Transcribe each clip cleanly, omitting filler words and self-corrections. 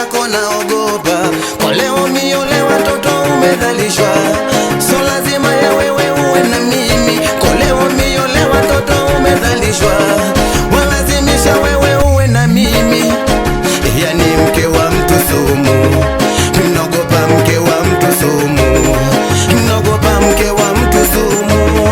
mwenzako naogopa. Kwa leo miole watoto umedhalishwa, so lazima ya wewe uwe na mimi. Kwa leo miole watoto umedhalishwa, walazimisha wewe uwe na mimi. Yani mke wa mtu sumu, mnogopa mke wa mtu sumu, mnogopa mke wa mtu sumu,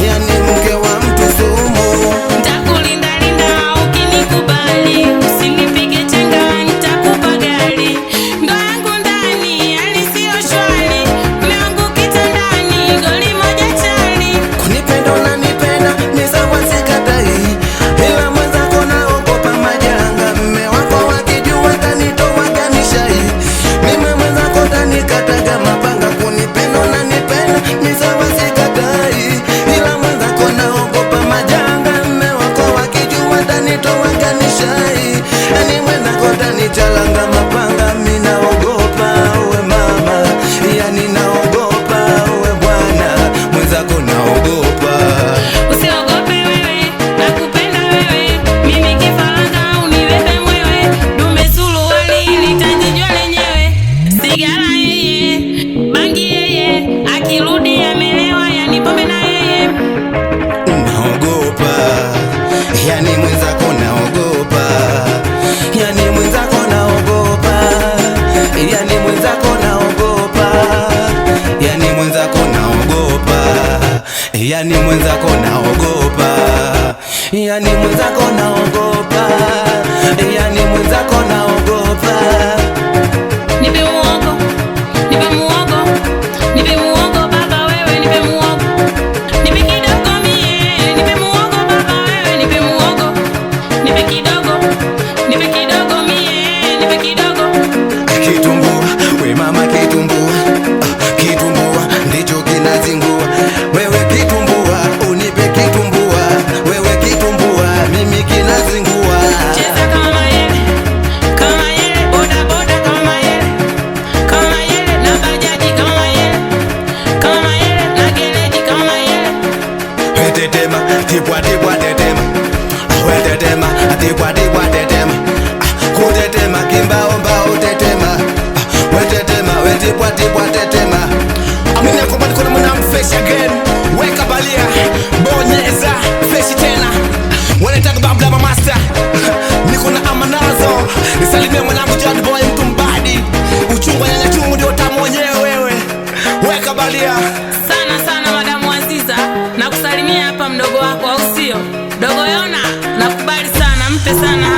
yani mke wa mtu sumu. Nitakulinda linda ukinikubali, usinipige chenga nitakupa gari. Ndoa yangu ndani hali sio shwari, mume wangu kitandani goli moja chali. Kunipenda unanipenda ni sawa sikatai, ila mwenzako naogopa majanga. Mme wako wakijua tanitoa ganishai, mimi mwenzako tanikataga mapanga. Kunipenda unanipenda ni sawa sikatai, ila mwenzako naogopa majanga. Mme wako wakijua tanitoa ganishai, yani mwenzako tanichalanga mapanga. Mimi naogopa we mama, yani naogopa we bwana, mwenzako naogopa. Usiogope wewe, nakupenda wewe, mimi kifaranga unibebe mwewe. Dume suruali litajijua lenyewe, sigara yeye, bangi yeye, akirudi amelewa yani pombe na yeye. Naogopa, yani mwenzako naogopa, yani mwenzako naogopa, yani mwenzako naogopa, yani mwenzako naogopa, yani mwenzako naogopa, yani mwenzako naogopa, yani mwenzako naogopa. Nipe muogo, nipe muogo, nipe muogo baba wewe, nipe muogo. Nipe kidogo mie, nipe muogo baba wewe, nipe muogo. Nipe kidogo mie, nipe kidogo. Kitumbua, we mama kitumbua, kitumbua ndicho kinazingua. Wewe kitumbua, unipe kitumbua, wewe kitumbua, mimi kinazingua. Cheza kama mayele, boda boda kama mayele, na bajaji kama mayele, na gereji kama mayele. Wetetema, tipwa tipwa tetema, wetetema, tipwa tipwa tetema, kutetema kimbao mbao tetema, wetetema, wetipwa tipwa tetema. Amina kubali kuna mwana mfresh again, weka balia, bonyeza fresh tena. Wanataka babla master, niko na amanazo, nisalimie mwanangu John Boy mtu mbadi, uchungwa nyanya chungu ndio tamu wenyewe wewe, weka balia. Sana madamu Aziza, nakusalimia hapa mdogo wako au sio? Dogo Yona, nakubali sana, mpe sana.